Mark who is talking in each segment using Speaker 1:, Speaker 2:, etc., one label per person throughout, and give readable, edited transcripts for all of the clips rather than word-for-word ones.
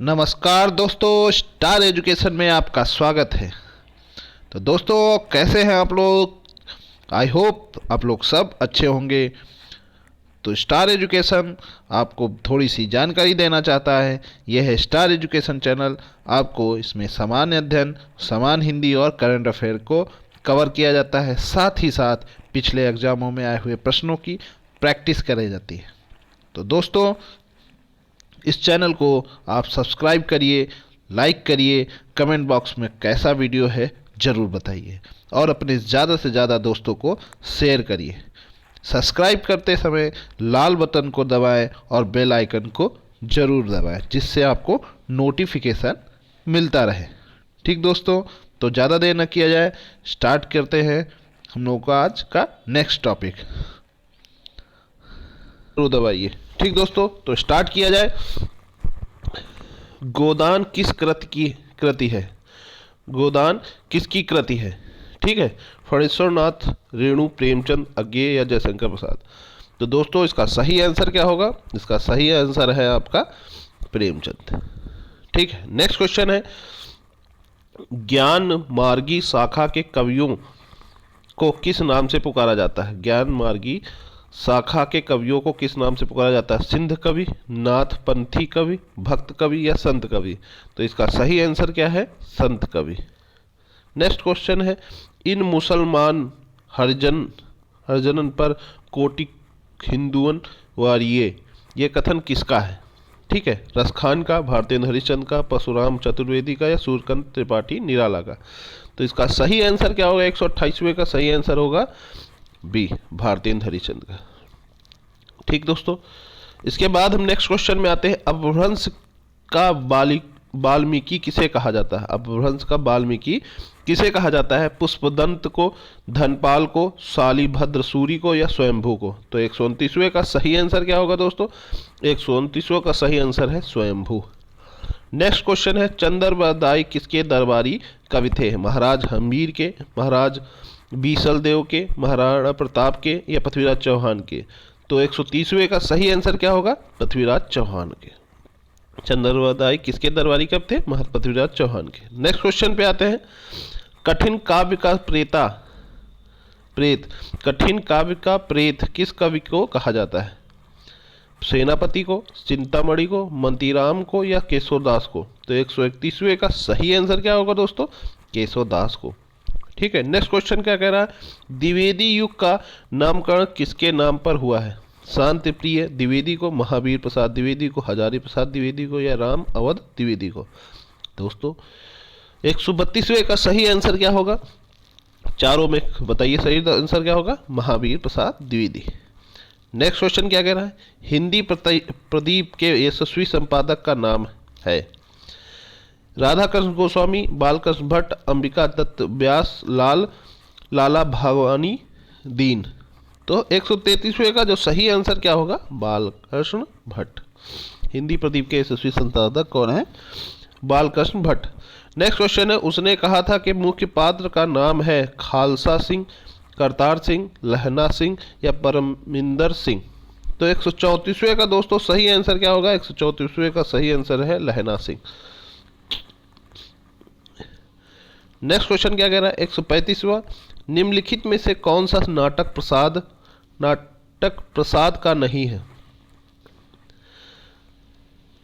Speaker 1: नमस्कार दोस्तों, star education में आपका स्वागत है। तो दोस्तों, कैसे हैं आप लोग? आई होप आप लोग सब अच्छे होंगे। तो स्टार एजुकेशन आपको थोड़ी सी जानकारी देना चाहता है। यह है स्टार एजुकेशन चैनल। आपको इसमें सामान्य अध्ययन, समान हिंदी और करंट अफेयर को कवर किया जाता है। साथ ही साथ पिछले एग्जामों में आए हुए प्रश्नों की प्रैक्टिस कराई जाती है। तो दोस्तों, इस चैनल को आप सब्सक्राइब करिए, लाइक करिए, कमेंट बॉक्स में कैसा वीडियो है ज़रूर बताइए और अपने ज़्यादा से ज़्यादा दोस्तों को शेयर करिए। सब्सक्राइब करते समय लाल बटन को दबाएं और बेल आइकन को ज़रूर दबाएं, जिससे आपको नोटिफिकेशन मिलता रहे। ठीक दोस्तों, तो ज़्यादा देर न किया जाए, स्टार्ट करते हैं हम लोगों का आज का नेक्स्ट टॉपिक। तो दबाइए। ठीक दोस्तों, तो स्टार्ट किया जाए। गोदान किस कृति है? गोदान किसकी कृति है? ठीक है, फणीश्वर नाथ, रेणु, प्रेमचंद, अज्ञेय या जयशंकर प्रसाद। तो दोस्तों, इसका सही आंसर क्या होगा? इसका सही आंसर है आपका प्रेमचंद। ठीक है, नेक्स्ट क्वेश्चन है, ज्ञान मार्गी शाखा के कवियों को किस नाम से पुकारा जाता है? ज्ञान मार्गी शाखा के कवियों को किस नाम से पुकारा जाता है? सिंध कवि, नाथपंथी कवि, भक्त कवि या संत कवि? तो इसका सही आंसर क्या है? संत कवि। नेक्स्ट क्वेश्चन है, इन मुसलमान हरिजन पर कोटि हिंदुअन वारिये, ये कथन किसका है? ठीक है, रसखान का, भारतेंद्र हरिश्चंद्र का, परशुराम चतुर्वेदी का या सूर्यकांत त्रिपाठी निराला का? तो इसका सही आंसर क्या होगा? 128वें का सही आंसर होगा बी, भारतेंद्र हरिश्चंद्र का। ठीक दोस्तों, इसके बाद हम नेक्स्ट क्वेश्चन में आते हैं, अपभ्रंश का वाल्मीकि किसे कहा जाता है? अपभ्रंश का वाल्मीकि किसे कहा जाता है? पुष्पदंत को, धनपाल को, शालिभद्र सूरी को या स्वयंभू को? तो 129वें का सही आंसर क्या होगा दोस्तों? 129वां का सही आंसर है स्वयंभू। नेक्स्ट क्वेश्चन है, चंद्रबरदाई किसके दरबारी कवि थे? महाराज हम्मीर के, महाराज बीसल देव के, महाराणा प्रताप के या पृथ्वीराज चौहान के? तो 130वें का सही आंसर क्या होगा? पृथ्वीराज चौहान के। चंद्रबरदाई किसके दरबारी कवि थे? पृथ्वीराज चौहान के। नेक्स्ट क्वेश्चन पे आते हैं, कठिन काव्य का कठिन काव्य का प्रेत किस कवि को कहा जाता है? सेनापति को, चिंतामणि को, मंतीराम को या केशवदास को? तो 131वें का सही आंसर क्या होगा दोस्तों? केशवदास को। ठीक है, नेक्स्ट क्वेश्चन क्या कह रहा है, द्विवेदी युग का नामकरण किसके नाम पर हुआ है? शांति प्रिय द्विवेदी को, महावीर प्रसाद द्विवेदी को, हजारी प्रसाद द्विवेदी को या राम अवध द्विवेदी को? दोस्तों, 132वें का सही आंसर क्या होगा? चारों में बताइए सही आंसर क्या होगा? महावीर प्रसाद द्विवेदी। नेक्स्ट क्वेश्चन क्या कह रहा है, हिंदी प्रदीप के यशस्वी संपादक का नाम है? राधाकृष्ण गोस्वामी, बालकृष्ण भट्ट, अंबिका दत्त व्यास, लाला भवानी दीन। तो 133वें का जो सही आंसर क्या होगा? बालकृष्ण भट्ट। हिंदी प्रदीप के यशस्वी संपादक कौन है? बालकृष्ण भट्ट। नेक्स्ट क्वेश्चन है, उसने कहा था कि मुख्य पात्र का नाम है खालसा सिंह, करतार सिंह, लहना सिंह या परमिंदर सिंह? तो 134वें का दोस्तों सही आंसर क्या होगा? 134वें का सही आंसर है लहना सिंह। नेक्स्ट क्वेश्चन क्या कह रहा है, 135वां, निम्नलिखित में से कौन सा नाटक प्रसाद का नहीं है?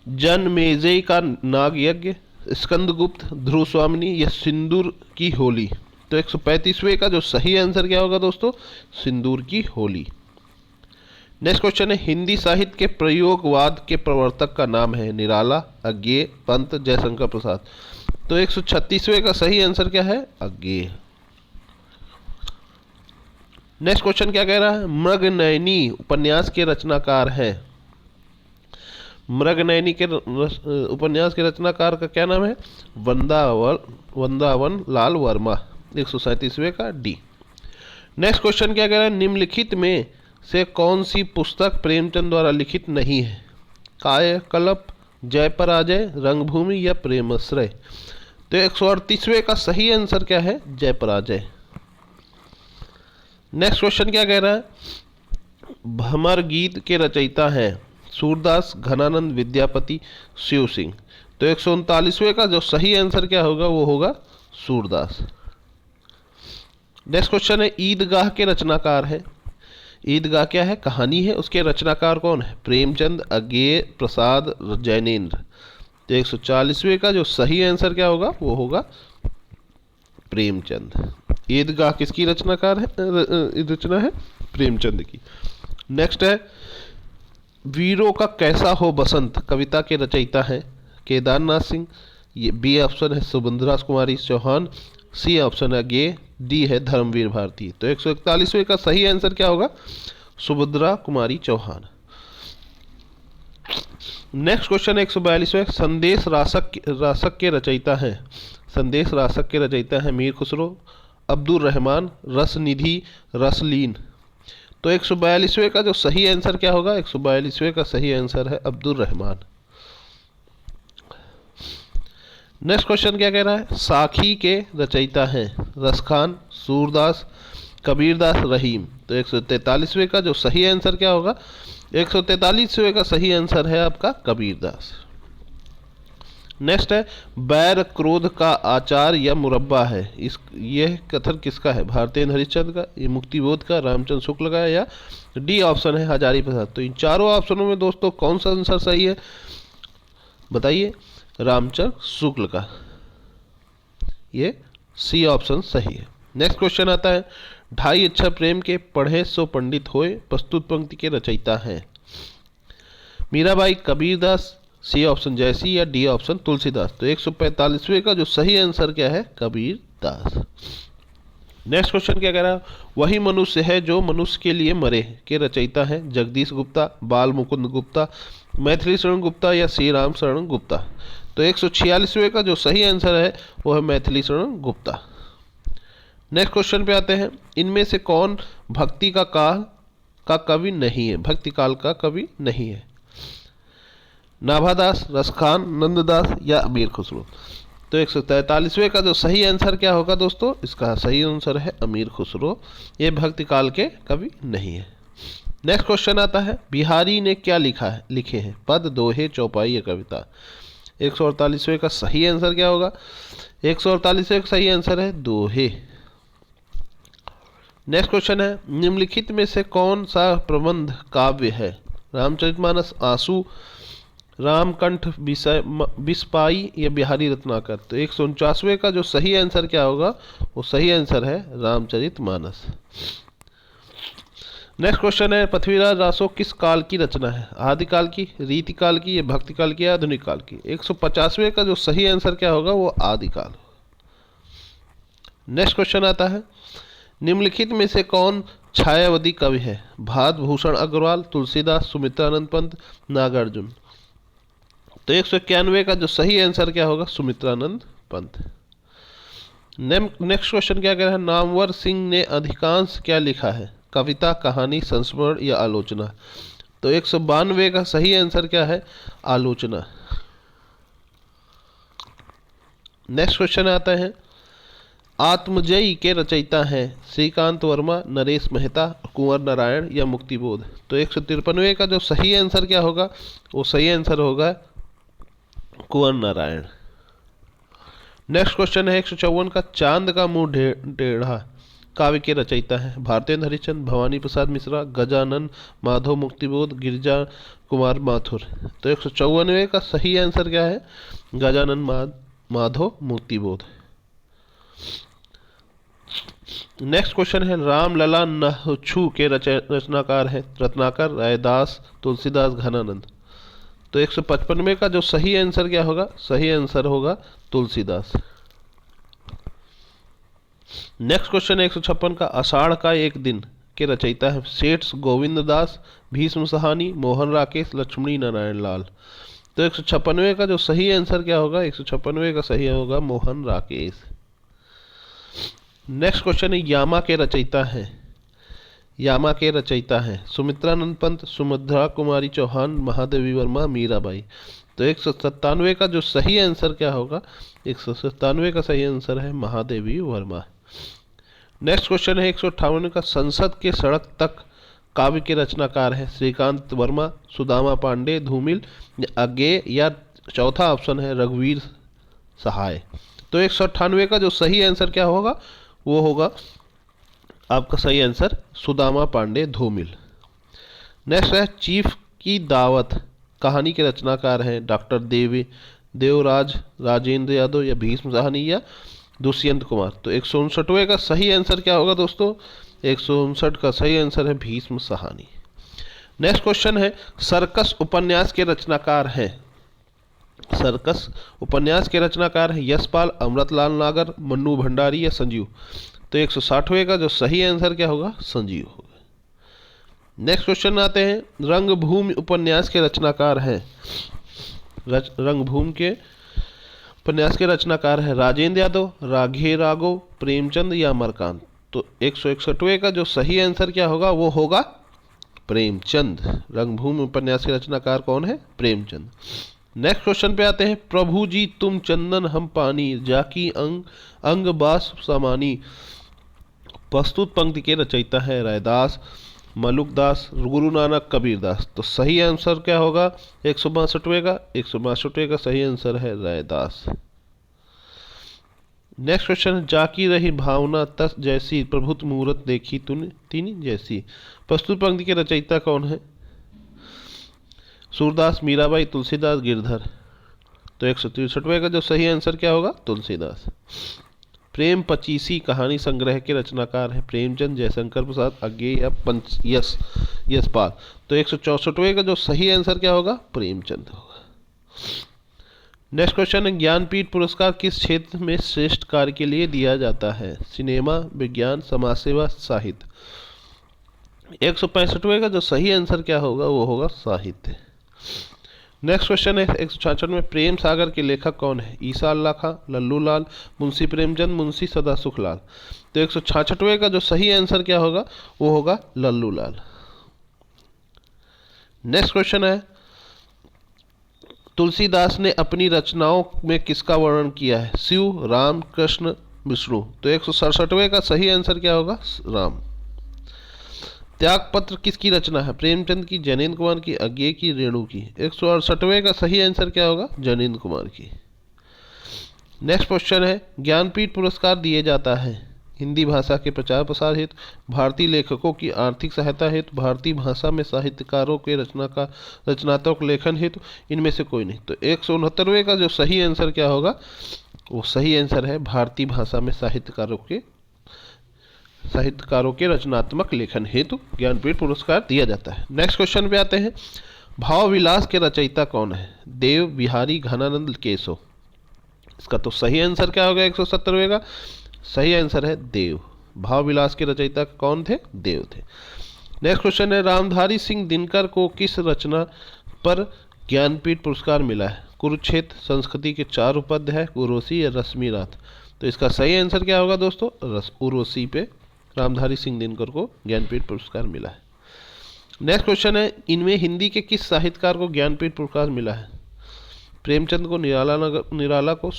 Speaker 1: जनमेजय का नाग यज्ञ, स्कंदगुप्त, ध्रुव स्वामिनी या सिंदूर की होली? तो 135वें का जो सही आंसर क्या होगा दोस्तों? सिंदूर की होली। नेक्स्ट क्वेश्चन है, हिंदी साहित्य के प्रयोगवाद के प्रवर्तक का नाम है? निराला, अज्ञेय, पंत, जयशंकर प्रसाद? तो 136वें का सही आंसर क्या है? अज्ञेय। नेक्स्ट क्वेश्चन क्या कह रहा है, मृगनयनी उपन्यास के रचनाकार हैं? मृगनयनी के उपन्यास के रचनाकार का क्या नाम है? वृंदावन लाल वर्मा। 137वें का डी। नेक्स्ट क्वेश्चन क्या कह रहा है, निम्नलिखित में से कौन सी पुस्तक प्रेमचंद द्वारा लिखित नहीं है? कायाकल्प, जय पराजय, रंगभूमि या प्रेमाश्रय? तो 138वें का सही आंसर क्या है? जय पराजय। नेक्स्ट क्वेश्चन क्या कह रहा है, भमर गीत के रचयिता हैं सूरदास, घनानंद, विद्यापति, शिव सिंह? तो 139वें का जो सही आंसर क्या होगा वो होगा सूरदास। नेक्स्ट क्वेश्चन है ईदगाह के रचनाकार है। ईदगाह क्या है? कहानी है। उसके रचनाकार कौन है? प्रेमचंद, अज्ञेय प्रसाद, जैनेन्द्र। तो 140वें का जो सही आंसर क्या होगा वो होगा प्रेमचंद। ईदगाह किसकी रचनाकार है? रचना है प्रेमचंद की। नेक्स्ट है वीरों का कैसा हो बसंत कविता के रचयिता हैं केदारनाथ सिंह। ये बी ऑप्शन है सुभद्रा कुमारी चौहान, सी ऑप्शन है गे, डी है धर्मवीर भारती। तो 141वें का सही आंसर क्या होगा? सुभद्रा कुमारी चौहान। नेक्स्ट क्वेश्चन 142वें संदेश रासक के रचयिता हैं। संदेश रासक के रचयिता हैं मीर खुसरो, अब्दुल रहमान, रसनिधि, रसलीन। तो 142वें का जो सही आंसर क्या होगा? 142वें का सही आंसर है अब्दुल रहमान। नेक्स्ट क्वेश्चन क्या कह रहा है? साखी के रचयिता हैं रसखान, सूरदास, कबीरदास, रहीम। तो 143वें का जो सही आंसर क्या होगा? 143वें का सही आंसर है आपका कबीरदास। नेक्स्ट है बैर क्रोध का आचार या मुरब्बा है। यह कथन किसका है? भारतेंद्र हरिश्चंद्र का, ये मुक्तिबोध का, रामचंद्र शुक्ल का, या डी ऑप्शन है हजारी प्रसाद। तो इन चारों ऑप्शनों में दोस्तों कौन सा आंसर सही है बताइए? रामचंद्र शुक्ल का, ये सी ऑप्शन सही है। नेक्स्ट क्वेश्चन आता है ढाई अच्छा प्रेम के पढ़े सो पंडित होए प्रस्तुत पंक्ति के रचयिता हैं मीराबाई, कबीरदास, सी ऑप्शन जयसी, या डी ऑप्शन तुलसीदास। तो 145वें का जो सही आंसर क्या है? कबीरदास। नेक्स्ट क्वेश्चन क्या कह रहा है? वही मनुष्य है जो मनुष्य के लिए मरे के रचयिता हैं जगदीश गुप्ता, बाल मुकुंद गुप्ता, मैथिली शरण गुप्ता, या श्री राम शरण गुप्ता। तो 146वें का जो सही आंसर है वो है मैथिली शरण गुप्ता। नेक्स्ट क्वेश्चन पे आते हैं इनमें से कौन भक्ति का काल का कवि नहीं है? भक्ति काल का कवि नहीं है। नाभादास, रसखान, नंददास, या अमीर खुसरो। तो 143वें का जो सही आंसर क्या होगा दोस्तों? इसका सही आंसर है अमीर खुसरो, ये भक्ति काल के कवि नहीं है। नेक्स्ट क्वेश्चन आता है बिहारी ने क्या लिखे हैं? पद, दोहे, चौपाई, या कविता। 148वें का सही आंसर क्या होगा? 148वें का सही आंसर है दोहे। नेक्स्ट क्वेश्चन है निम्नलिखित में से कौन सा प्रबंध काव्य है? रामचरितमानस, आंसू, रामकंठ बिस्पाई, या बिहारी रत्नाकर। तो 149वें का जो सही आंसर क्या होगा? वो सही आंसर है रामचरितमानस। नेक्स्ट क्वेश्चन है पृथ्वीराज रासो किस काल की रचना है? आदिकाल की, रीतिकाल की, या भक्तिकाल की, या आधुनिक काल की। 150वें का जो सही आंसर क्या होगा? वो आदिकाल। नेक्स्ट क्वेश्चन आता है निम्नलिखित में से कौन छायावादी कवि है? भात भूषण अग्रवाल, तुलसीदास, सुमित्रानंद पंत, नागार्जुन। तो 191वें का जो सही आंसर क्या होगा? सुमित्रानंद पंत। नेक्स्ट क्वेश्चन क्या कह रहा है? नामवर सिंह ने अधिकांश क्या लिखा है? कविता, कहानी, संस्मरण, या आलोचना। तो 192वें का सही आंसर क्या है? आलोचना। नेक्स्ट क्वेश्चन आता है आत्मजयी के रचयिता हैं श्रीकांत वर्मा, नरेश मेहता, कुंवर नारायण, या मुक्तिबोध। तो 153वें का जो सही आंसर क्या होगा? वो सही आंसर होगा कुंवर नारायण। नेक्स्ट क्वेश्चन है 154 का चांद का मुंह टेढ़ा काव्य के रचयिता है भारतेंद्र हरिश्चंद्र, भवानी प्रसाद मिश्रा, गजानन, माधव, मुक्तिबोध, गिरिजा कुमार माथुर। तो 154वें का सही आंसर क्या है? गजानन माधव मुक्तिबोध। नेक्स्ट क्वेश्चन है रामलला नहछु के रचनाकार है रत्नाकर, रायदास, तुलसीदास, घनानंद। तो 155वें का जो सही आंसर क्या होगा? सही आंसर होगा तुलसीदास। नेक्स्ट क्वेश्चन है 156 का आषाढ़ का एक दिन के रचयिता है सेठ गोविंद दास, भीष्म सहानी, मोहन राकेश, लक्ष्मी नारायण लाल। तो 156वें का जो सही आंसर क्या होगा? 156वें का सही होगा मोहन राकेश। नेक्स्ट क्वेश्चन है यामा के रचयिता हैं यामा के रचयिता हैं सुमित्रानंद पंत, सुभद्रा कुमारी चौहान, महादेवी वर्मा, मीराबाई। तो 197वें का जो सही आंसर क्या होगा? 197वें का सही आंसर है महादेवी वर्मा। नेक्स्ट क्वेश्चन है 158 का संसद के सड़क तक काव्य के रचनाकार है श्रीकांत वर्मा, सुदामा पांडे, धूमिल, अज्ञेय, या चौथा ऑप्शन है रघुवीर सहाय। तो 198 का जो सही आंसर क्या होगा, वो होगा आपका सही आंसर सुदामा पांडे धूमिल। नेक्स्ट है चीफ की दावत कहानी के रचनाकार हैं डॉक्टर देवराज राजेंद्र यादव या भीष्म साहनी या दुष्यंत कुमार। तो 159वें का सही आंसर क्या होगा दोस्तों, 159 का सही आंसर है भीष्म साहनी। नेक्स्ट क्वेश्चन है सर्कस उपन्यास के रचनाकार हैं, सर्कस उपन्यास के रचनाकार हैं यशपाल, अमृतलाल नागर, मन्नू भंडारी या संजीव। तो 160वें का जो सही आंसर क्या होगा, संजीव होगा। नेक्स्ट क्वेश्चन आते हैं रंगभूमि उपन्यास के रचनाकार हैं, रंगभूमि के उपन्यास के रचनाकार है राजेंद्र यादव, राघे राघव, प्रेमचंद या अमरकांत। तो 161वें का जो सही आंसर क्या होगा, वो होगा प्रेमचंद। रंगभूमि उपन्यास के रचनाकार कौन है, प्रेमचंद। नेक्स्ट क्वेश्चन पे आते हैं प्रभु जी तुम चंदन हम पानी, जाकी अंग अंग बास समानी। प्रस्तुत पंक्ति के रचयिता है रैदास, मलुकदास, गुरु नानक, कबीरदास। तो सही आंसर क्या होगा 162वें का, 162वें का सही आंसर है रैदास। नेक्स्ट क्वेश्चन जाकी रही भावना तस जैसी, प्रभुत मुहूर्त देखी तुन तीन जैसी। प्रस्तुत पंक्ति के रचयिता कौन है, सूरदास, मीराबाई, तुलसीदास, गिरधर। तो 163वें का जो सही आंसर क्या होगा, तुलसीदास। प्रेम पचीसी कहानी संग्रह के रचनाकार हैं प्रेमचंद, जयशंकर प्रसाद, अज्ञे या पंच यशपाल। तो 164वें का जो सही आंसर क्या होगा, प्रेमचंद होगा। नेक्स्ट क्वेश्चन है ज्ञानपीठ पुरस्कार किस क्षेत्र में श्रेष्ठ कार्य के लिए दिया जाता है, सिनेमा, विज्ञान, समाज सेवा, साहित्य। 165वें का जो सही आंसर क्या होगा, वो होगा साहित्य। नेक्स्ट क्वेश्चन है 166 में प्रेम सागर के लेखक कौन है, ईसा अल्लाह खां, लल्लू लाल, मुंशी प्रेमचंद, मुंशी सदा सुखलाल। तो 166वें का जो सही आंसर क्या होगा, वो होगा लल्लू लाल। नेक्स्ट क्वेश्चन है तुलसीदास ने अपनी रचनाओं में किसका वर्णन किया है, शिव, राम, कृष्ण, विष्णु। तो 167वें का सही आंसर क्या होगा, राम। त्यागपत्र किसकी रचना है, प्रेमचंद की, जैनेन्द्र कुमार की, अज्ञे की, रेणु की। 168वें का सही आंसर क्या होगा, जैनेन्द्र कुमार की। नेक्स्ट क्वेश्चन है ज्ञानपीठ पुरस्कार दिए जाता है हिंदी भाषा के प्रचार प्रसार हेतु, भारतीय लेखकों की आर्थिक सहायता हेतु, भारतीय भाषा में साहित्यकारों के रचनात्मक लेखन हेतु, इनमें से कोई नहीं। तो 169वें का जो सही आंसर क्या होगा, वो सही आंसर है भारतीय भाषा में साहित्यकारों के रचनात्मक लेखन हेतु ज्ञानपीठ पुरस्कार दिया जाता है। नेक्स्ट क्वेश्चन पे आते हैं भाव विलास के रचयिता कौन है, देव, बिहारी, घनानंद, केशव। इसका तो सही आंसर क्या होगा 170वें का, सही आंसर है देव। भाव विलास के रचयिता कौन थे, देव थे। नेक्स्ट क्वेश्चन है रामधारी सिंह दिनकर को किस रचना पर ज्ञानपीठ पुरस्कार मिला है, कुरुक्षेत्र, संस्कृति के 4 उपाध्याय, उर्वशी या रश्मि नाथ। तो इसका सही आंसर क्या होगा दोस्तों, उर्वशी पे रामधारी सिंह दिनकर को ज्ञानपीठ पुरस्कार मिला है। नेक्स्ट क्वेश्चन है इनमें हिंदी के किस साहित्यकार को ज्ञानपीठ पुरस्कार मिला है, प्रेमचंद को, निराला को,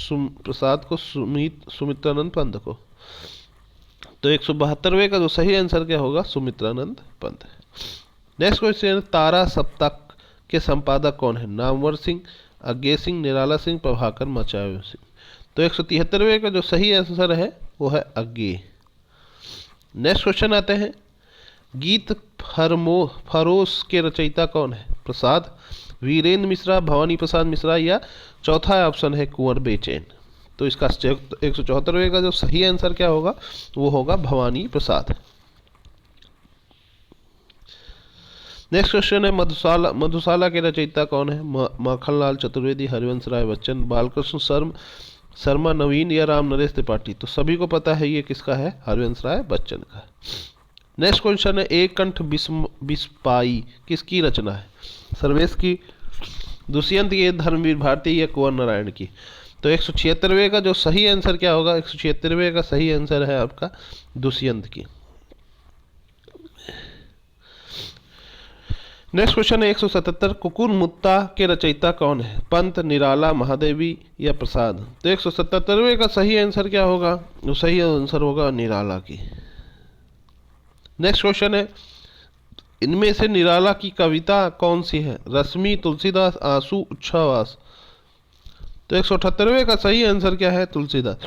Speaker 1: प्रसाद को, सुमित्रानंद पंत को। तो 172वें का जो सही आंसर क्या होगा, सुमित्रानंद पंत। नेक्स्ट क्वेश्चन तारा सप्ताह के संपादक कौन है, नामवर सिंह, अज्ञे सिंह, निराला सिंह, प्रभाकर मचावे सिंह। तो 173वें का जो सही आंसर है वो है अज्ञे। नेक्स्ट क्वेश्चन आते हैं गीत फरोश के रचयिता कौन है, प्रसाद, वीरेंद्र मिश्रा, भवानी प्रसाद मिश्रा या चौथा ऑप्शन है कुंवर बेचैन। तो इसका 174वें का जो सही आंसर क्या होगा, वो होगा भवानी प्रसाद। नेक्स्ट क्वेश्चन है मधुशाला के रचयिता कौन है, माखनलाल चतुर्वेदी, हरिवंश राय बच्चन, बालकृष्ण शर्मा, नवीन या राम नरेश त्रिपाठी। तो सभी को पता है ये किसका है, हरिवंश राय बच्चन का। नेक्स्ट क्वेश्चन है एक कंठ बिस्पाई किसकी रचना है, सर्वेश की, दुष्यंत की, धर्मवीर भारती या कुंवर नारायण की। तो 176वें का जो सही आंसर क्या होगा, 176वें का सही आंसर है आपका दुष्यंत की। नेक्स्ट क्वेश्चन है 177 कुकुर मुत्ता के रचयिता कौन है, पंत, निराला, महादेवी या प्रसाद। तो 177वें का सही आंसर क्या होगा, जो सही आंसर होगा निराला की। नेक्स्ट क्वेश्चन है इनमें से निराला की कविता कौन सी है, रश्मि, तुलसीदास, आंसू, उच्छ्वास। तो 178वें का सही आंसर क्या है? तुलसीदास।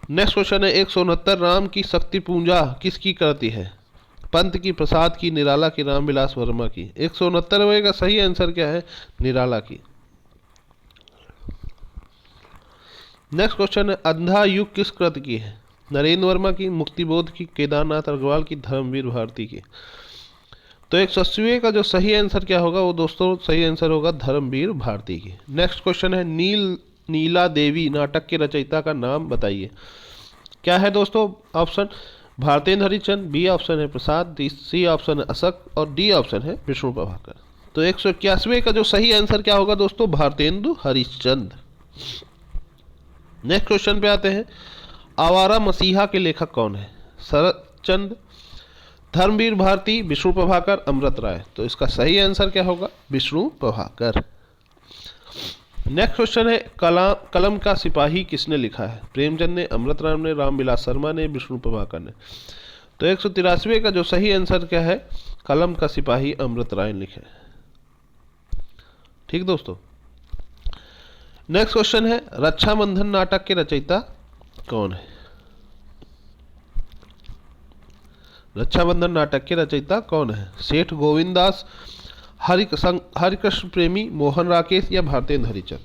Speaker 1: नेक्स्ट क्वेश्चन है 169, राम की शक्ति पूजा किसकी करती है? पंत की, प्रसाद की, निराला की, रामविलास वर्मा की। 169वें का सही आंसर क्या है? निराला की। नेक्स्ट क्वेश्चन है अंधा युग किस कृत की है? नरेंद्र वर्मा की, मुक्तिबोध की, केदारनाथ अग्रवाल की, धर्मवीर भारती की। तो 180वें का जो सही आंसर क्या होगा वो दोस्तों सही आंसर होगा धर्मवीर भारती की। नेक्स्ट क्वेश्चन है नीला देवी नाटक के रचयिता का नाम बताइए। क्या है दोस्तों option? Bharatendu Harishchandra, B option है प्रसाद, सी ऑप्शन है अशक और डी ऑप्शन है विष्णु प्रभाकर। तो 181वें का जो सही आंसर क्या होगा दोस्तों? भारतेंदु हरिश्चंद्र। नेक्स्ट क्वेश्चन पे आते हैं, आवारा मसीहा के लेखक कौन है? शरद चंद्र, धर्मवीर भारती, विष्णु प्रभाकर, अमृत राय। तो इसका सही आंसर क्या होगा? विष्णु प्रभाकर। नेक्स्ट क्वेश्चन है कलम का सिपाही किसने लिखा है? प्रेमचंद ने, अमृत राय ने, रामविलास शर्मा ने, विष्णु प्रभाकर ने। तो 183वें का जो सही आंसर क्या है? कलम का सिपाही अमृत राय ने लिखा है। ठीक दोस्तों। नेक्स्ट क्वेश्चन है रक्षाबंधन नाटक के रचयिता कौन है? रक्षाबंधन नाटक के रचयिता कौन है? सेठ गोविंददास, हरिकृष्ण प्रेमी, मोहन राकेश या भारतेंद्र हरिचंद।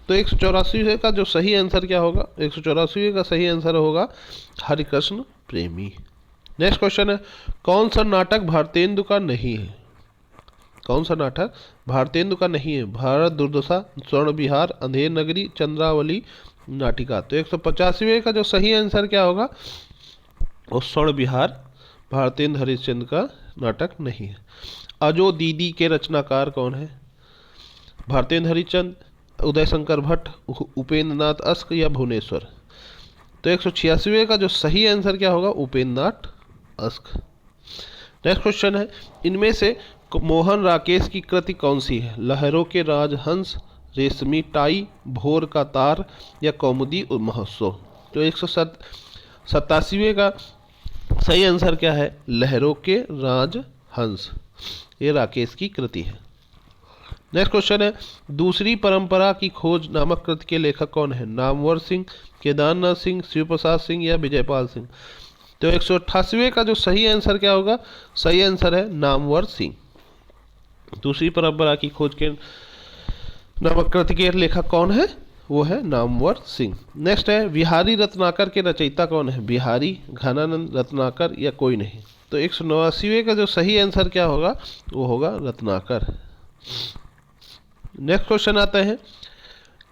Speaker 1: तो 184 का जो सही आंसर क्या होगा? 184 का सही आंसर होगा हरिकृष्ण प्रेमी। नेक्स्ट क्वेश्चन है कौन सा नाटक भारतेंदु का नहीं है? कौन सा नाटक भारतेंदु का नहीं है? भारत दुर्दशा, स्वर्ण विहार, अंधेर नगरी, चंद्रावली नाटिका। तो 185वें का जो सही आंसर क्या होगा? वो स्वर्ण विहार भारतेंद्र हरिश्चंद्र का नाटक नहीं है। अजो दीदी के रचनाकार कौन है? भारतेंद्र हरिश्चंद्र, उदय शंकर भट्ट, उपेंद्र नाथ अस्क या भुवनेश्वर। तो 186वें का जो सही आंसर क्या होगा? Upendra Nath ask. Next question है इनमें से मोहन राकेश की कृति कौन सी है? लहरों के राजहंस, रेशमी टाई, भोर का तार या कौमुदी महोत्सव। तो 187वें का सही आंसर क्या है? लहरों के राजहंस, ये राकेश की कृति है। नेक्स्ट क्वेश्चन है दूसरी परंपरा की खोज नामक कृति के लेखक कौन है? नामवर सिंह, केदारनाथ सिंह, शिव प्रसाद सिंह या विजयपाल सिंह। तो 188वें का जो सही आंसर क्या होगा? सही आंसर है नामवर सिंह। दूसरी परंपरा की खोज के नामक कृति के लेखक कौन है? वो है नामवर सिंह। नेक्स्ट है बिहारी रत्नाकर के रचयिता कौन है? बिहारी, घनानंद, रत्नाकर या कोई नहीं। तो 189वें का जो सही आंसर क्या होगा? वो होगा रत्नाकर। नेक्स्ट क्वेश्चन आता है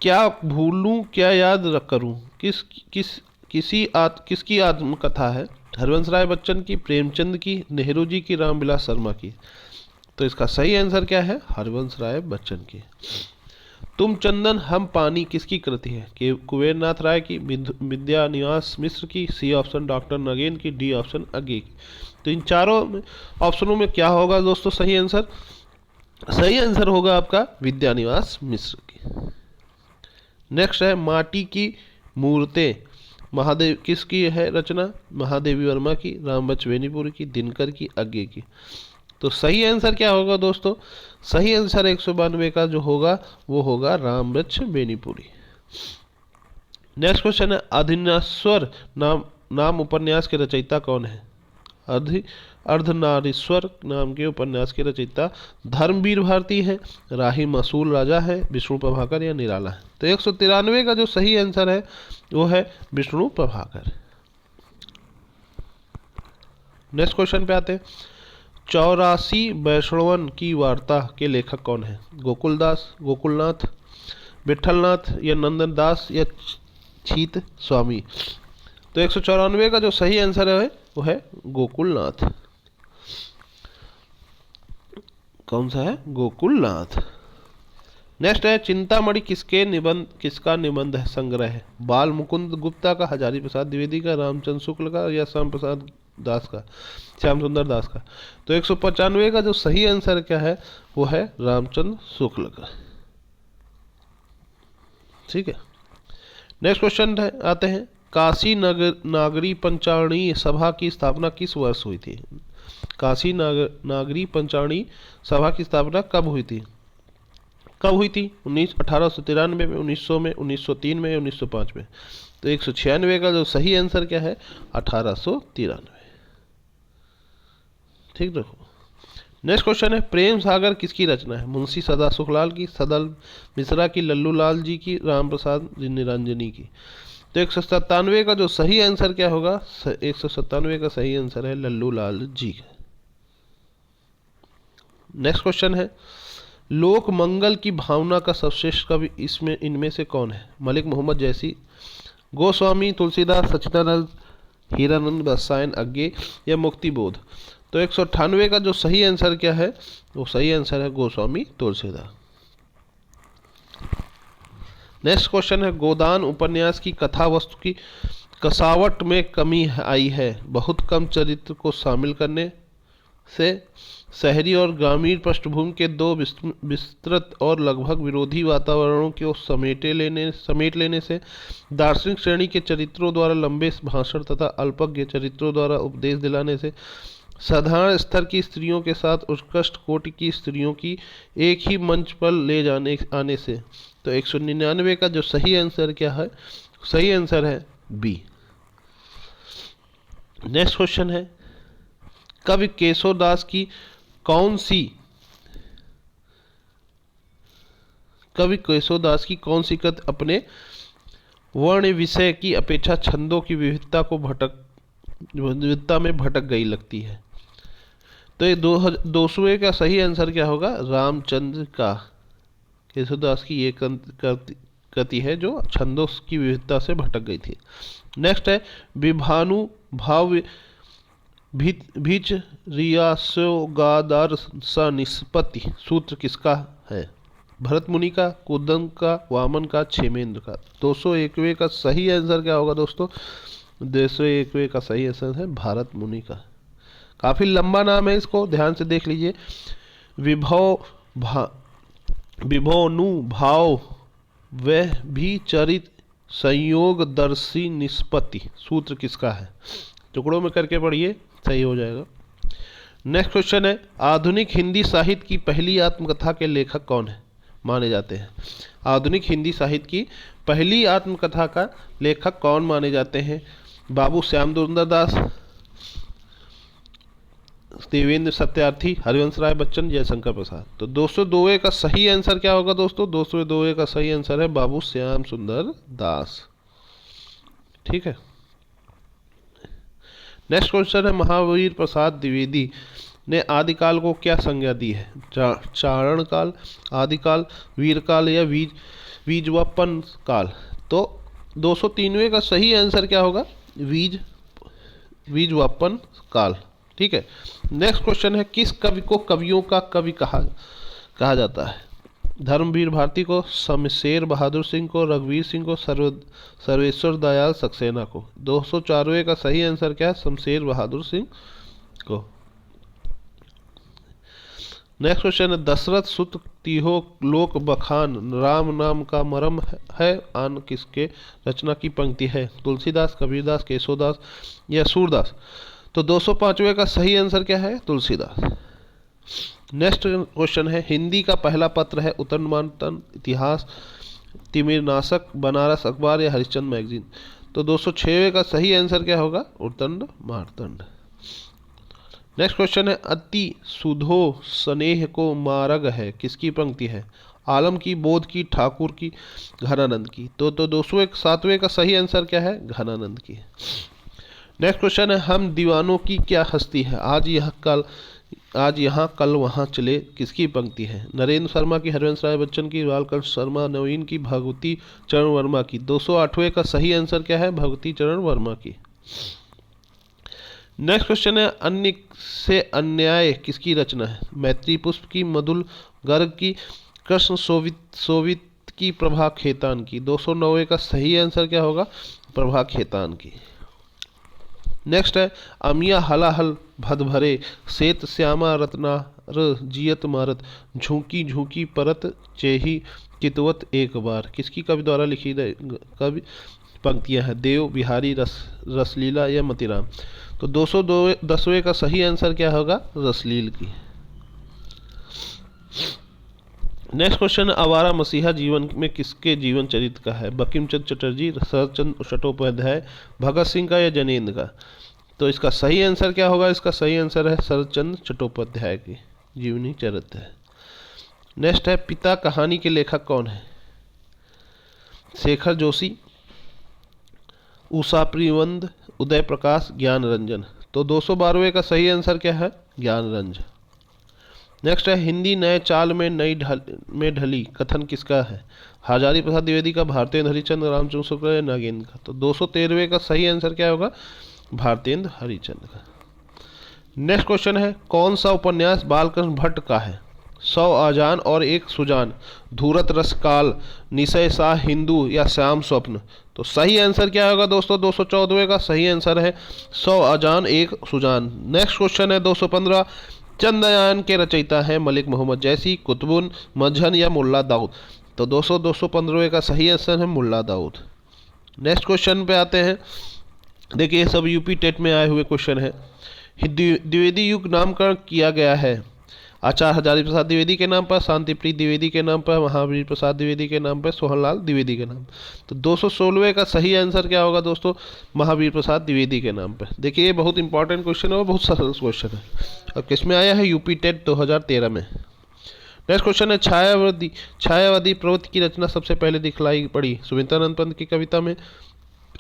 Speaker 1: क्या भूलूं क्या याद करूं किसकी आत्मकथा है? हरवंश राय बच्चन की, प्रेमचंद की, नेहरू जी की, रामविलास शर्मा की। तो इसका सही आंसर क्या है? हरवंश राय बच्चन की। तुम चंदन हम पानी किसकी कृति है? कि कुबेरनाथ राय की, विद्यानिवास मिश्र की, सी ऑप्शन डॉक्टर नगेन की, डी ऑप्शन अगे की। तो इन चारों ऑप्शनों में क्या होगा दोस्तों सही आंसर? सही आंसर होगा आपका विद्यानिवास मिश्र की। नेक्स्ट है माटी की मूर्तें महादेव किसकी है रचना? महादेवी वर्मा की, रामबक्ष बेनीपुरी की, दिनकर की, अज्ञे की। तो सही आंसर क्या होगा दोस्तों? सही आंसर 192 का जो होगा वो होगा रामबक्ष बेनीपुरी। नेक्स्ट क्वेश्चन है अधिनाश्वर नाम उपन्यास के रचयिता कौन है? अर्धनारीश्वर नाम के उपन्यास के रचयिता धर्मवीर भारती है, राही मसूल राजा है, विष्णु प्रभाकर या निराला है। तो 193 का जो सही आंसर है वो है विष्णु प्रभाकर। नेक्स्ट क्वेश्चन पे आते हैं 84 वैष्णवन की वार्ता के लेखक कौन है? गोकुलदास, गोकुलनाथ, विठलनाथ या नंदन दास या छीत स्वामी। तो 194 का जो सही आंसर है वो है गोकुलनाथ। कौन सा है? गोकुलनाथ। नेक्स्ट है चिंतामणि किसका निबंध है संग्रह है? बाल मुकुंद गुप्ता का, हजारी प्रसाद द्विवेदी का, रामचंद्र शुक्ल का या श्याम सुंदर दास का। तो 195 का जो सही आंसर क्या है वो है रामचंद्र शुक्ल का। ठीक है। नेक्स्ट क्वेश्चन आते हैं काशी नागरी पंचाणी सभा की स्थापना किस वर्ष हुई थी? काशी नागरी पंचाणी सभा की स्थापना कब हुई थी? कब हुई थी? 1893 में, 1900 में, 1903 में, 1905 में। तो 196 का जो सही आंसर क्या है? 1893। ठीक रखो। नेक्स्ट क्वेश्चन है, प्रेम सागर किसकी रचना है? मुंशी सदा सुखलाल की, सदल मिश्रा की, लल्लू लाल जी की, राम प्रसाद निरंजनी की। तो 197 का जो सही आंसर क्या होगा? 197 का सही आंसर है लल्लू लाल जी का। नेक्स्ट क्वेश्चन है, लोक मंगल की भावना का सर्वश्रेष्ठ कवि इसमें इनमें से कौन है? मलिक मोहम्मद जैसी, गोस्वामी तुलसीदास, सच्चिदानंद, हीरानंद रसायन अज्ञे या मुक्ति बोध। तो 198 का जो सही आंसर क्या है? वो सही आंसर है गोस्वामी तुलसीदास। नेक्स्ट क्वेश्चन है, गोदान उपन्यास की कथा वस्तु की कसावट में कमी आई है, बहुत कम चरित्र को शामिल करने से, शहरी और ग्रामीण पृष्ठभूमि के दो विस्तृत और लगभग विरोधी वातावरणों को समेट लेने से, दार्शनिक श्रेणी के चरित्रों द्वारा लंबे भाषण तथा अल्पज्ञ चरित्रों द्वारा उपदेश दिलाने से, साधारण स्तर की स्त्रियों के साथ उत्कृष्ट कोटि की स्त्रियों की एक ही मंच पर ले आने से। तो 199 का जो सही आंसर क्या है? सही आंसर है बी। नेक्स्ट क्वेश्चन है, कवि केशवदास की कौन सी कृत अपने वर्ण विषय की अपेक्षा छंदों की विविधता में भटक गई लगती है? तो ये 200 का सही आंसर क्या होगा? रामचंद्र का। केशवदास की ये कृति है जो छंदों की विविधता से भटक गई थी। नेक्स्ट है, विभानु भाव भीच रियासोगादार सा निष्पत्ति सूत्र किसका है? भरत मुनि का, कुदम का, वामन का, क्षेमेंद्र का। 201वें का सही आंसर क्या होगा दोस्तों? 201वें का सही आंसर है भारत मुनि का। काफ़ी लंबा नाम है, इसको ध्यान से देख लीजिए। विभोनु भाव वह भी चरित संयोग दर्शी निष्पत्ति सूत्र किसका है? टुकड़ों में करके पढ़िए, सही हो जाएगा। नेक्स्ट क्वेश्चन है, आधुनिक हिंदी साहित्य की पहली आत्मकथा के लेखक कौन है माने जाते हैं? आधुनिक हिंदी साहित्य की पहली आत्मकथा का लेखक कौन माने जाते हैं? बाबू श्याम सुंदर दास, देवेंद्र सत्यार्थी, हरिवंश राय बच्चन, जयशंकर प्रसाद। तो 202 का सही आंसर क्या होगा दोस्तों? 202 का सही आंसर है बाबू श्याम सुंदर दास। ठीक है। नेक्स्ट क्वेश्चन है, महावीर प्रसाद द्विवेदी ने आदिकाल को क्या संज्ञा दी है? चारण काल, आदिकाल, वीरकाल या बीजवपन काल। तो 203वें का सही आंसर क्या होगा? बीजवपन काल। ठीक है। नेक्स्ट क्वेश्चन है, किस कवि को कवियों का कवि कहा जाता है? धर्मवीर भारती को, शमशेर बहादुर सिंह को, रघुवीर सिंह को, सर्वेश्वर दयाल सक्सेना को। 204वें का सही आंसर क्या है? शमशेर बहादुर सिंह को। नेक्स्ट क्वेश्चन है, दशरथ सुत तिहो लोक बखान राम नाम का मरम है आन किसके रचना की पंक्ति है? तुलसीदास, कबीरदास, केशवदास या सूरदास। तो 205वें का सही आंसर क्या है? तुलसीदास। नेक्स्ट क्वेश्चन है, हिंदी का पहला पत्र है उत्तम मानतन, इतिहास, तिमिरनाशक, बनारस अखबार या हरिश्चंद्र मैगजीन। तो 206वें का सही आंसर क्या होगा? उत्तम मार्तंड। नेक्स्ट क्वेश्चन है, अति सुधो स्नेह को मारग है किसकी पंक्ति है? आलम की, बोध की, ठाकुर की, घनानंद की। तो 207वें का सही आंसर क्या है? घनानंद की। नेक्स्ट क्वेश्चन है, हम दीवानों की क्या हस्ती है, आज यहाँ कल वहाँ चले किसकी पंक्ति है? नरेंद्र शर्मा की, हरिवंश राय बच्चन की, बालकृष्ण शर्मा नवीन की, भगवती चरण वर्मा की। 208वें का सही आंसर क्या है? भगवती चरण वर्मा की। नेक्स्ट क्वेश्चन है, अन्य से अन्याय किसकी रचना है? मैत्री पुष्प की, मधुल गर्ग की, कृष्ण सोवित की, प्रभा खेतान की। 209वें का सही आंसर क्या होगा? प्रभा खेतान की। नेक्स्ट है, अमिया हलाहल भद भरे सेत श्यामा रत्नार जियत मारत झूकी झूकी परत चेही चितवत एक बार किसकी कवि द्वारा लिखी कवि पंक्तियां हैं? देव, बिहारी, रसलीला या मतीराम। तो 210वें का सही आंसर क्या होगा? रसलील की। नेक्स्ट क्वेश्चन, आवारा मसीहा जीवन में किसके जीवन चरित्र का है? बंकिम चंद्र चटर्जी, शरत चंद्र चट्टोपाध्याय, भगत सिंह का या जैनेन्द्र का? तो इसका सही आंसर क्या होगा? इसका सही आंसर है शरत चंद्र चट्टोपाध्याय की जीवनी चरित्र है। नेक्स्ट है, पिता कहानी के लेखक कौन है? शेखर जोशी, उषा प्रियवंद, उदय प्रकाश, ज्ञान रंजन। तो 212वें का सही आंसर क्या है? ज्ञान रंजन। नेक्स्ट है, हिंदी नए चाल में में ढली कथन किसका है? हजारी प्रसाद द्विवेदी का, भारतेंद्र हरिश्चंद्र, रामचंद्र शुक्ल या नागेंद्र का? तो 213वें का सही आंसर क्या होगा? भारतेंद्र हरिश्चंद्र का। नेक्स्ट क्वेश्चन है, कौन सा उपन्यास बालकृष्ण भट्ट का है? 100 आजान और एक सुजान, धूरत रसकाल, निशय शाह हिंदू या श्याम स्वप्न? तो सही आंसर क्या होगा दोस्तों? 214वें का सही आंसर है 100 आजान एक सुजान। नेक्स्ट क्वेश्चन है 215, चंद्रयान के रचयिता हैं मलिक मोहम्मद जैसी, कुतुबुन, मजहन या मुल्ला दाऊद? तो 215वें का सही आंसर है मुल्ला दाऊद। नेक्स्ट क्वेश्चन पे आते हैं। देखिए, ये सब यूपी टेट में आए हुए क्वेश्चन है। द्विवेदी युग नामकरण किया गया है आचार्य हजारी प्रसाद द्विवेदी के नाम पर, शांतिप्रिय द्विवेदी के नाम पर, महावीर प्रसाद द्विवेदी के नाम पर, सोहनलाल द्विवेदी के नाम। तो 216वें का सही आंसर क्या होगा दोस्तों? महावीर प्रसाद द्विवेदी के नाम पर। देखिए, ये बहुत इंपॉर्टेंट क्वेश्चन है और बहुत सरल क्वेश्चन है और किसमें आया है? यूपी टेट 2013 में। नेक्स्ट क्वेश्चन है, छायावादी प्रवृत्ति की रचना सबसे पहले दिखलाई पड़ी? सुमित्रानंद पंत की कविता में,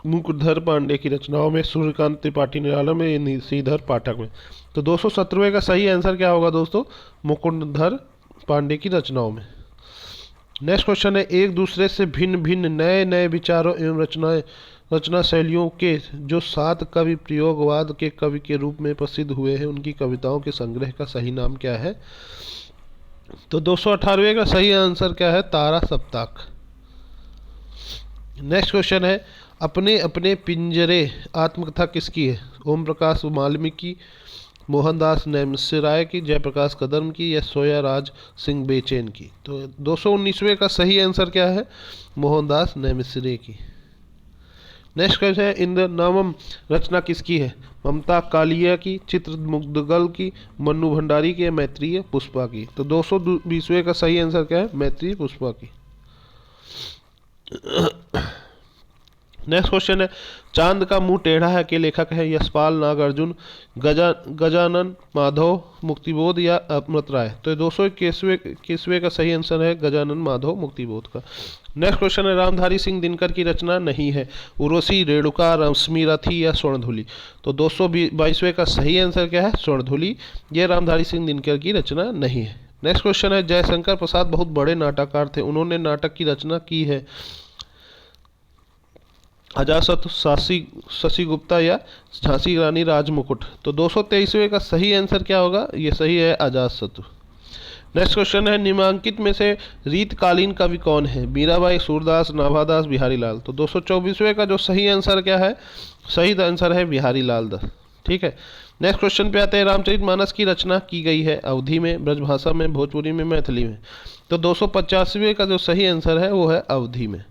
Speaker 1: मुकुटधर पांडे की रचनाओं में, सूर्यकांत त्रिपाठी निराला में, श्रीधर पाठक में? तो 217वें का सही आंसर क्या होगा दोस्तों? मुकुटधर पांडे की रचनाओं में। नेक्स्ट क्वेश्चन है, एक दूसरे से भिन्न भिन्न नए नए विचारों एवं रचना शैलियों के जो 7 कवि प्रयोगवाद के कवि के रूप में प्रसिद्ध हुए हैं, उनकी कविताओं के संग्रह का सही नाम क्या है? तो 218वें का सही आंसर क्या है? तारा सप्ताक। नेक्स्ट क्वेश्चन है, अपने अपने पिंजरे आत्मकथा किसकी है? ओम प्रकाश वाल्मीकि, मोहनदास नेमिश्राय की, जयप्रकाश कदम की या सोया राज सिंह बेचैन की? तो 219वें का सही आंसर क्या है? मोहनदास नेमिश्राय की। नेक्स्ट क्वेश्चन है, इंद्र नामम रचना किसकी है? ममता कालिया की, चित्रमुग्धगल की, मन्नू भंडारी की या मैत्रेय पुष्पा की? तो 220वें का सही आंसर क्या है? मैत्रेय पुष्पा की। नेक्स्ट क्वेश्चन है, चांद का मुंह टेढ़ा है के लेखक है? यशपाल, नागार्जुन, गजानन माधव, मुक्तिबोध या अमृत राय? तो 221वें का सही आंसर है गजानन माधव मुक्तिबोध का। नेक्स्ट क्वेश्चन है, रामधारी सिंह दिनकर की रचना नहीं है? उर्वशी, रेणुका, रश्मिरथी या स्वर्णधुली? तो 222वें का सही आंसर क्या है? स्वर्णधुली। ये रामधारी सिंह दिनकर की रचना नहीं है। नेक्स्ट क्वेश्चन है, जयशंकर प्रसाद बहुत बड़े नाटककार थे, उन्होंने नाटक की रचना की है? अजातशत्रु, शशि गुप्ता या झांसी रानी राजमुकुट? तो 223वें का सही आंसर क्या होगा? ये सही है अजातशत्रु। नेक्स्ट क्वेश्चन है, निम्नांकित में से रीतकालीन कवि कौन है? मीराबाई, सूरदास, नाभादास, बिहारी लाल? तो 224वें का जो सही आंसर क्या है? सही आंसर है बिहारी लाल दास। ठीक है। नेक्स्ट क्वेश्चन पे आते हैं, रामचरितमानस की रचना की गई है अवधी में, ब्रजभाषा में, भोजपुरी में, मैथिली में? तो 285वें का जो सही आंसर है वो है अवधी में।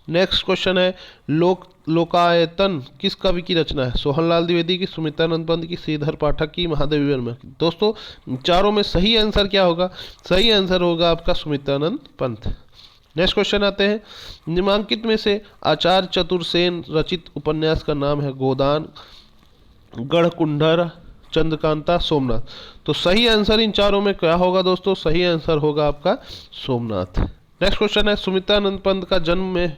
Speaker 1: नेक्स्ट क्वेश्चन है, लोकायतन किस कवि की रचना है? सोहनलाल द्विवेदी की, सुमित्रानंद पंत की, श्रीधर पाठक की, महादेवी वर्मा की? दोस्तों, चारों में सही आंसर क्या होगा? सही आंसर होगा आपका सुमित्रानंद पंत। नेक्स्ट क्वेश्चन आते हैं, निम्नांकित में से आचार्य चतुर्सेन रचित उपन्यास का नाम है? गोदान, गढ़कुंडर, चंद्रकांता, सोमनाथ? तो सही आंसर इन चारों में क्या होगा दोस्तों? सही आंसर होगा आपका सोमनाथ। नेक्स्ट क्वेश्चन है, सुमित्रानंद पंत का जन्म में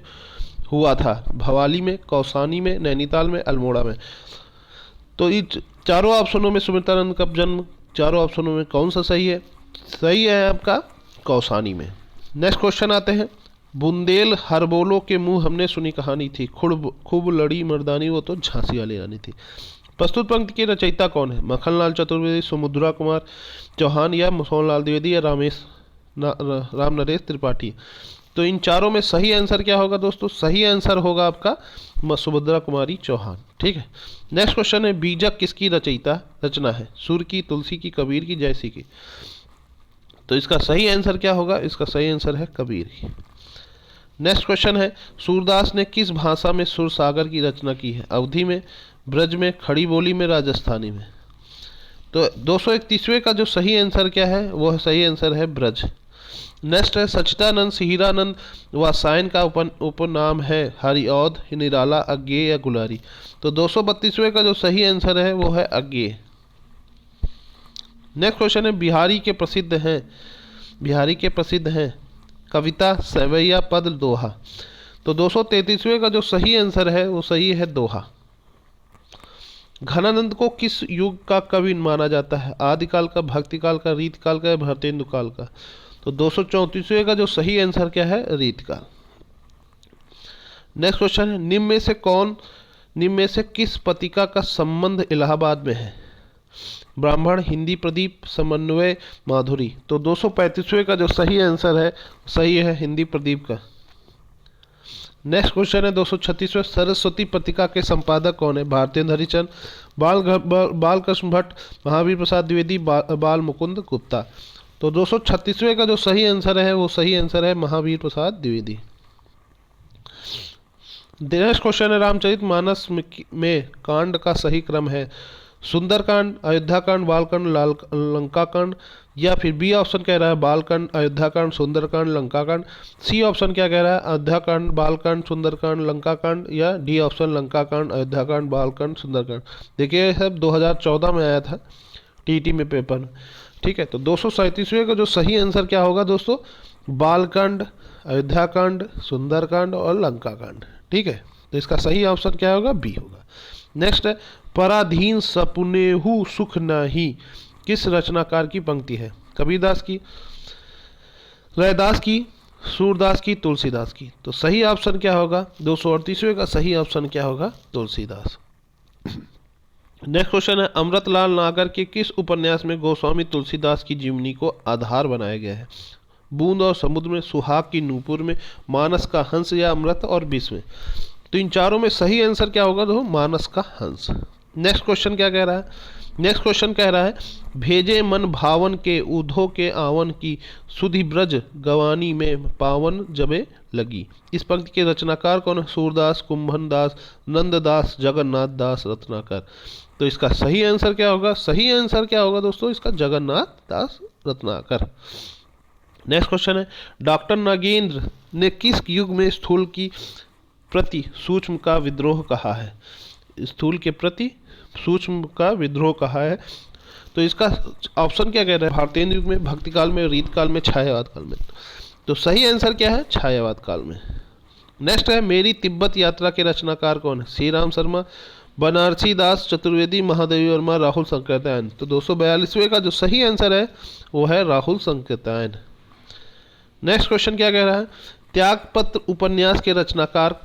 Speaker 1: हुआ था? भवाली में, कौसानी में, नैनीताल में, अल्मोड़ा में? तो इन चारों ऑप्शनों में सुमित्रानंद का जन्म, चारों ऑप्शनों में कौन सा सही है? सही है आपका कौसानी में। नेक्स्ट क्वेश्चन आते हैं, बुंदेल हरबोलो के मुंह हमने सुनी कहानी थी, खूब लड़ी मर्दानी वो तो झांसी वाली रानी थी? प्रस्तुत पंक्ति के रचयिता कौन है? मक्खनलाल चतुर्वेदी, सुमुद्रा कुमार चौहान या सोहनलाल द्विवेदी या राम नरेश त्रिपाठी? तो इन चारों में सही आंसर क्या होगा दोस्तों? सही आंसर होगा आपका सुभद्रा कुमारी चौहान। ठीक है। नेक्स्ट क्वेश्चन है, बीजक किसकी रचना है? सूर की, तुलसी की, कबीर की, जयसी की? तो इसका सही आंसर क्या होगा? इसका सही आंसर है कबीर की। नेक्स्ट क्वेश्चन है, सूरदास ने किस भाषा में सुरसागर की रचना की है? अवधी में, ब्रज में, खड़ी बोली में, राजस्थानी में? तो 231वें का जो सही आंसर क्या है? वो सही आंसर है ब्रज। नेक्स्ट है सच्चिदानंद हीरानंद वात्स्यायन का उपनाम है हरिऔध, निराला, अज्ञेय या गुलारी। तो 232वें का जो सही आंसर है वो है अज्ञेय। नेक्स्ट क्वेश्चन है बिहारी के प्रसिद्ध हैं कविता, सवैया, पद, दोहा। तो 233वें का जो सही आंसर है वो सही है दोहा। घनानंद को किस युग का कवि माना जाता है? आदिकाल का, भक्तिकाल का, रीतकाल का या भारतेंदु काल का? तो 234वें का जो सही आंसर क्या है? रीतकाल। नेक्स्ट क्वेश्चन है निम्न में से किस पत्रिका का संबंध इलाहाबाद में है? ब्राह्मण, हिंदी प्रदीप, समन्वय, माधुरी। तो 235वें का जो सही आंसर है सही है हिंदी प्रदीप का। नेक्स्ट क्वेश्चन है 236वें सरस्वती पत्रिका के संपादक कौन है? भारतेंदु हरिश्चंद्र, बालकृष्ण भट्ट, महावीर प्रसाद द्विवेदी, बाल मुकुंद गुप्ता। तो 236वें का जो सही आंसर है वो सही आंसर है महावीर प्रसाद द्विवेदी। नेक्स्ट क्वेश्चन है रामचरितमानस में कांड का सही क्रम है सुंदरकांड, अयोध्याकांड, बालकांड, लंकाकांड, या फिर बी ऑप्शन कह रहा है बालकांड, अयोध्याकांड, सुंदरकांड, लंकाकांड। सी ऑप्शन क्या कह रहा है? अयोध्याकांड, बालकांड, सुंदरकांड, लंकाकांड, या डी ऑप्शन लंकाकांड, अयोध्याकांड, बालकांड, सुंदरकांड। देखिए सब 2014 में आया था टीटी में पेपर में। ठीक है, तो 237वें का जो सही आंसर क्या होगा दोस्तों? बालकांड, अयोध्याकांड, सुंदरकांड और लंकाकांड। ठीक है, तो इसका सही ऑप्शन क्या होगा? बी होगा। नेक्स्ट है पराधीन सपुनेहु सुख नाही किस रचनाकार की पंक्ति है? कबीरदास की, रैदास की, सूरदास की, तुलसीदास की। तो सही ऑप्शन क्या होगा? 238वें का सही ऑप्शन क्या होगा? तुलसीदास। नेक्स्ट क्वेश्चन है अमृतलाल नागर के किस उपन्यास में गोस्वामी तुलसीदास की जीवनी को आधार बनाया गया है? बूंद और समुद्र में, सुहाग की नूपुर में, मानस का हंस, या अमृत और विष में। तो इन चारों में सही आंसर क्या होगा? तो मानस का हंस। नेक्स्ट क्वेश्चन क्या कह रहा है? नेक्स्ट क्वेश्चन कह रहा है भेजे मन भावन के उधो के आवन की सुधि ब्रज गवानी में पावन जबे लगी। इस पंक्ति के रचनाकार कौन है? सूरदास, कुंभन दास, नंददास, जगन्नाथ दास रत्नाकर। तो इसका सही आंसर क्या होगा? सही आंसर क्या होगा दोस्तों? इसका जगन्नाथ दास रत्नाकर। नेक्स्ट क्वेश्चन है डॉक्टर नागेंद्र ने किस युग में स्थूल की प्रति सूक्ष्म का विद्रोह कहा है? स्थूल के प्रति सूक्ष्म का विद्रोह कहा है। तो इसका ऑप्शन क्या कह रहा है? भारतेंदु युग में, भक्तिकाल में, रीतकाल में, छायावाद काल में। तो सही आंसर क्या है? छायावाद काल में। नेक्स्ट है मेरी तिब्बत यात्रा के रचनाकार कौन है? श्री राम शर्मा, बनारसी दास चतुर्वेदी, महादेवी वर्मा, राहुल संकीर्तन। तो 242वें का जो सही आंसर है वो है राहुल संकीर्तन। नेक्स्ट क्वेश्चन क्या कह रहा है? त्यागपत्र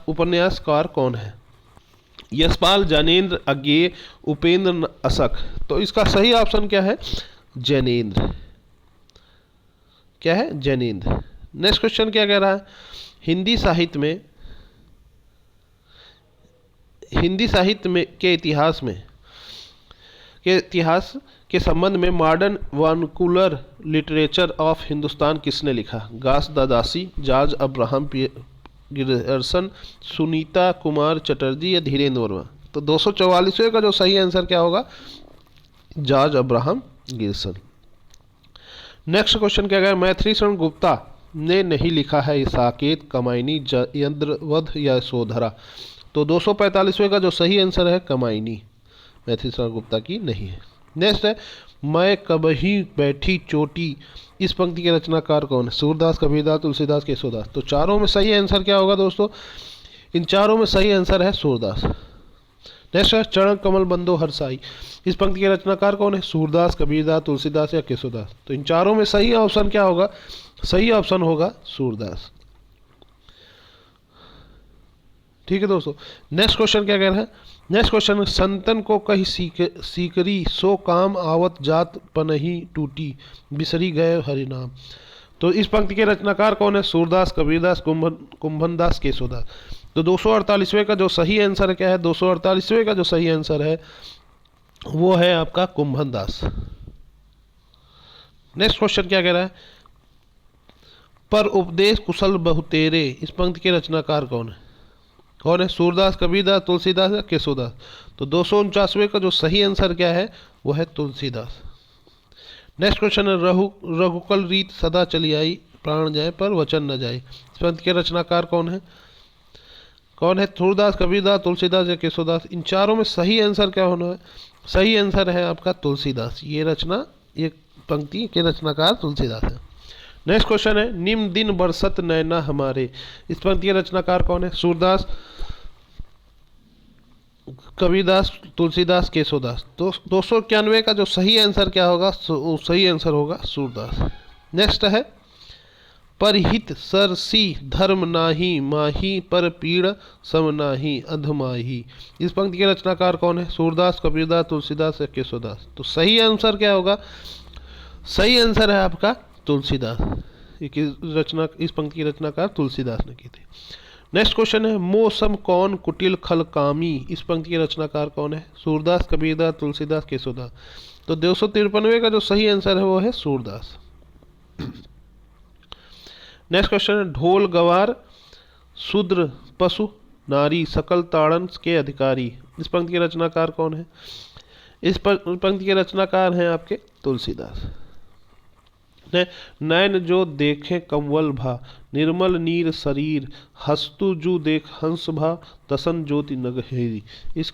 Speaker 1: उपन्यासकार कौन है? यशपाल, जैनेन्द्र, अज्ञेय, उपेंद्र, अशक। तो इसका सही ऑप्शन क्या है? जैनेन्द्र। क्या है? जैनेन्द्र। नेक्स्ट क्वेश्चन क्या कह रहा है? हिंदी साहित्य में के इतिहास के संबंध में modern vernacular literature of Hindustan किसने लिखा? घास दादासी, George Abraham Grierson, Sunita Kumar Chatterjee, या धीरेन्द्र वर्मा। तो 244वें का जो सही आंसर क्या होगा? George Abraham Gierson. Next question क्या है? मैथिली शरण गुप्ता ने नहीं लिखा है साकेत, कमायनी, यंत्रवध या यशोधरा। तो 245वें का जो सही आंसर है कमायनी, मैथिली शरण गुप्ता की नहीं है। नेक्स्ट है मैं कबही बैठी चोटी इस पंक्ति के रचनाकार कौन है? सूरदास, कबीरदास, तुलसीदास, केशवदास। तो चारों में सही आंसर क्या होगा दोस्तों? इन चारों में सही आंसर है सूरदास। नेक्स्ट है चरण कमल बंदो हरसाई इस पंक्ति के रचनाकार कौन है? सूरदास, कबीरदास, तुलसीदास या केशवदास। तो इन चारों में सही ऑप्शन क्या होगा? सही ऑप्शन होगा सूरदास। ठीक है दोस्तों। नेक्स्ट क्वेश्चन क्या कह रहा है? नेक्स्ट क्वेश्चन, संतन को कही सीकरी सो काम आवत जात पनही टूटी बिसरी गए हरिनाम। तो इस पंक्ति के रचनाकार कौन है? सूरदास, कबीरदास, कुंभनदास, केशवदास। तो 248वें का जो सही आंसर क्या है? 248वें का जो सही आंसर है वो है आपका कुंभनदास। नेक्स्ट क्वेश्चन क्या कह रहा है? पर उपदेश कुशल बहुतेरे इस पंक्ति के रचनाकार कौन है? कौन है? सूरदास, कबीरदास, तुलसीदास या केशवदास। तो 249वें का जो सही आंसर क्या है वो है तुलसीदास। नेक्स्ट क्वेश्चन है रघुकुल रीत सदा चली आई प्राण जाए पर वचन न जाए। इस पंक्ति के रचनाकार कौन है? सूरदास, कबीरदास, तुलसीदास या केशवदास? इन चारों में सही आंसर क्या होना है? सही आंसर है आपका तुलसीदास। ये पंक्ति के रचनाकार तुलसीदास है। नेक्स्ट क्वेश्चन है, निम्न दिन बरसत नैना हमारे। इस पंक्ति के रचनाकार कौन है? सूरदास, कबीरदास, तुलसीदास, केशवदास? तो 291 का जो सही आंसर क्या होगा? सही आंसर होगा सूरदास। नेक्स्ट है, परहित सरसी धर्म नाही, माही पर पीड़ सम नाही अधमाही। इस पंक्ति के रचनाकार कौन है? सूरदास, कबीरदास, तुलसीदास या केशवदास? तो सही आंसर क्या होगा? सही आंसर है आपका तुलसीदास। इस पंक्ति की रचनाकार तुलसीदास ने की थी। नेक्स्ट क्वेश्चन है, मौसम कौन कुटिल खल कामी। इस पंक्ति के रचनाकार कौन है? सूरदास, कबीरदास, तुलसीदास, केशवदास? तो 293 का जो सही आंसर है वो है सूरदास। नेक्स्ट क्वेश्चन है, ढोल गवार शूद्र पशु नारी सकल ताड़न के अधिकारी। इस पंक्ति के रचनाकार कौन है? इस पंक्ति के रचनाकार हैं आपके तुलसीदास। नैन जो देखे कंवल भा, निर्मल नीर शरीर, हस्तु जू देख हंस भा, तसन ज्योति नगहेरी। इस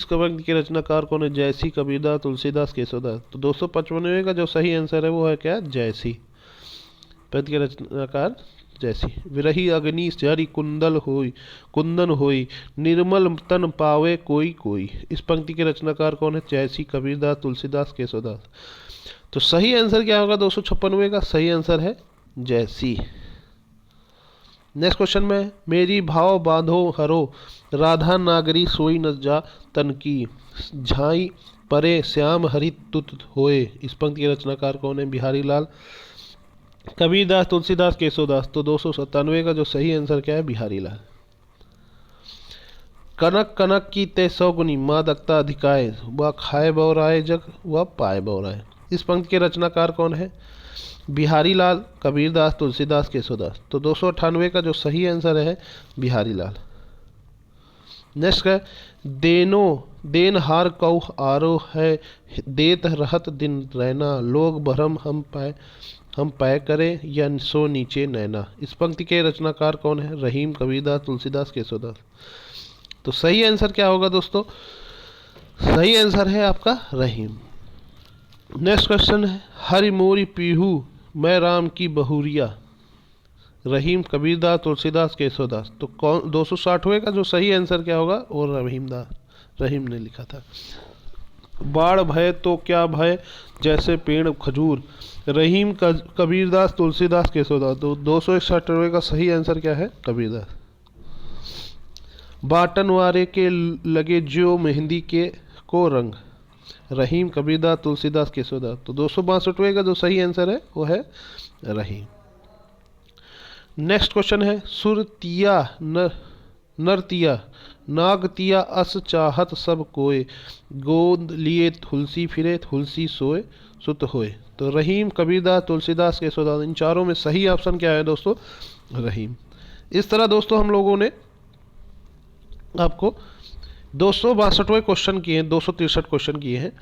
Speaker 1: पंक्ति के रचनाकार कौन है? जयसी, कबीरदास, तुलसीदास, केशवदास? तो 295 का जो सही आंसर है वो है क्या? जयसी। पंक्ति के रचनाकार जयसी। विरही अग्नि जरि कुंदन होई, निर्मल तन पावे कोई कोई। इस पंक्ति के रचनाकार कौन है? जयसी, कबीरदास, तुलसीदास, केशवदास? तो सही आंसर क्या होगा? 296 का सही आंसर है जयसी। नेक्स्ट क्वेश्चन में, मेरी भाव बांधो हरो, राधा नागरी सोई न जा तन की, झाई परे श्याम हरि तुत होए। इस पंक्ति के रचनाकार कौन है? बिहारी लाल, कबीरदास, तुलसीदास, केशवदास? तो 297 का जो सही आंसर क्या है? बिहारी लाल। कनक कनक की ते सौगुनी, मादकता अधिकाय, वह खाए बौराए जग वह पाए बौराए। इस पंक्ति के रचनाकार कौन है? बिहारी लाल, कबीरदास, तुलसीदास, केशवदास? तो 298 का जो सही आंसर है बिहारी लाल। नेक्स्ट है, देन हार कौ आरो है, देत रहत दिन रैना, लोग भरम हम पाए करे या सो नीचे नैना। इस पंक्ति के रचनाकार कौन है? रहीम, कबीरदास, तुलसीदास, केशवदास? तो सही आंसर क्या होगा दोस्तों? सही आंसर है आपका रहीम। नेक्स्ट क्वेश्चन है, हरि मोरी पीहू मैं राम की बहुरिया। रहीम, कबीरदास, तुलसीदास, केशवदास? तो 260वें का जो सही आंसर क्या होगा? और रहीम ने लिखा था। बाढ़ भय तो क्या भय जैसे पेड़ खजूर। रहीम, कबीरदास, तुलसीदास, केशवदास? तो 261वें का सही आंसर क्या है? कबीरदास। बाटन वारे के लगे जो मेहंदी के को रंग। रहीम, कबीरदास, तुलसीदास, केशवदास? तो 262वें का जो सही आंसर है वो है रहीम। नेक्स्ट क्वेश्चन है, सुरतिया नरतिया नागतिया अस चाहत सब कोय, गोद लिए तुलसी फिरे तुलसी सोए सुत होए। तो रहीम, कबीरदास, तुलसीदास, केशवदास? इन चारों में सही ऑप्शन क्या है दोस्तों? रहीम। इस तरह दोस्तों हम लोगों ने आपको 262वें क्वेश्चन किए हैं, 263 क्वेश्चन किए हैं।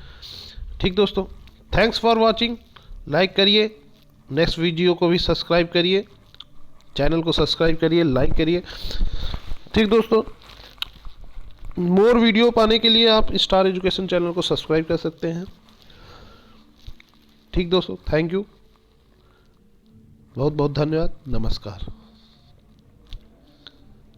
Speaker 1: ठीक दोस्तों, थैंक्स फॉर वाचिंग। लाइक करिए, नेक्स्ट वीडियो को भी सब्सक्राइब करिए, चैनल को सब्सक्राइब करिए, लाइक करिए। ठीक दोस्तों, मोर वीडियो पाने के लिए आप स्टार एजुकेशन चैनल को सब्सक्राइब कर सकते हैं। ठीक दोस्तों, थैंक यू, बहुत बहुत धन्यवाद, नमस्कार।